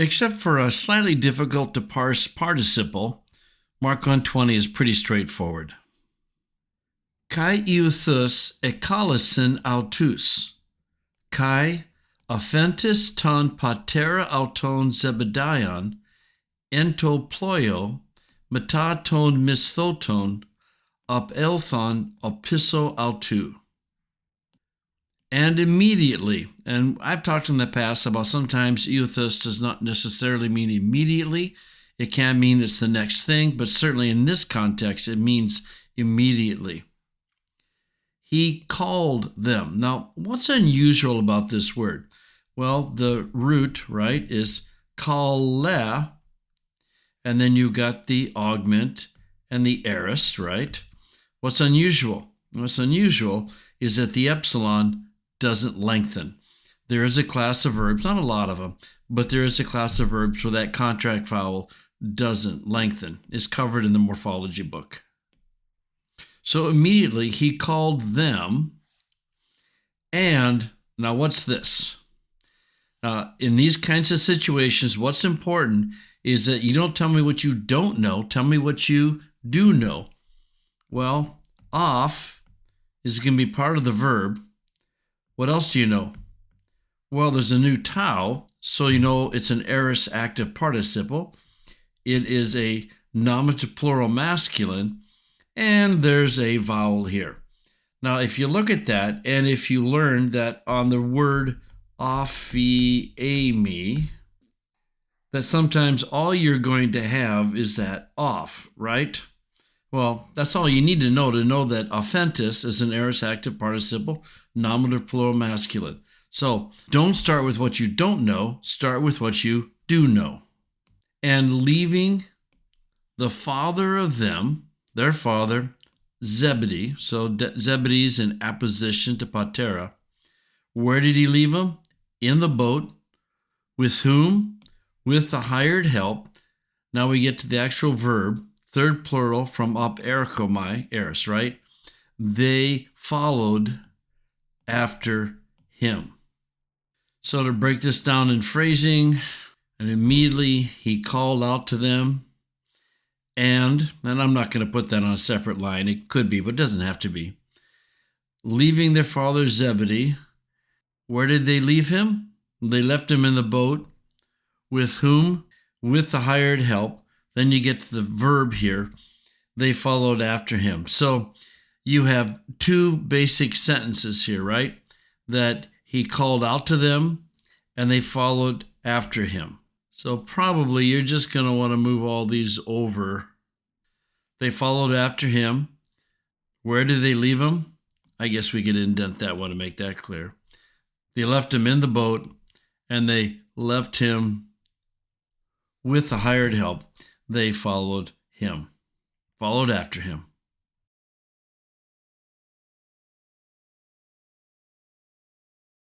Except for a slightly difficult to parse participle, Mark 120 is pretty straightforward. Kai euthus ekalasin autus. Kai offentis ton patera auton zebedion ento ploio meta ton misthoton op elthon opisso autu. And immediately, and I've talked in the past about sometimes euthus does not necessarily mean immediately. It can mean it's the next thing, but certainly in this context, it means immediately. He called them. Now, what's unusual about this word? Well, the root, right, is kale, and then you got the augment and the aorist, right? What's unusual? What's unusual is that the epsilon doesn't lengthen. There is a class of verbs, not a lot of them, but there is a class of verbs where that contract vowel doesn't lengthen. It's covered in the morphology book. So immediately he called them, and now what's this? In these kinds of situations, what's important is that you don't tell me what you don't know, tell me what you do know. Well, off is going to be part of the verb. What else do you know? Well, there's a new tau, so you know it's an aorist active participle. It is a nominative plural masculine, and there's a vowel here. Now, if you look at that, and if you learn that on the word ophiemi, that sometimes all you're going to have is that off, right? Well, that's all you need to know that offentis is an aorist active participle, nominative plural masculine. So don't start with what you don't know, start with what you do know. And leaving the father of them, their father, Zebedee, so Zebedee's in apposition to patera. Where did he leave him? In the boat. With whom? With the hired help. Now we get to the actual verb, third plural from op erchomai, eris, right? They followed after him. So to break this down in phrasing, and immediately he called out to them, and I'm not going to put that on a separate line. It could be, but it doesn't have to be. Leaving their father Zebedee, where did they leave him? They left him in the boat. With whom? With the hired help. Then you get to the verb here. They followed after him. So you have two basic sentences here, right? That he called out to them and they followed after him. So probably you're just going to want to move all these over. They followed after him. Where did they leave him? I guess we could indent that one to make that clear. They left him in the boat, and they left him with the hired help. They followed him, followed after him.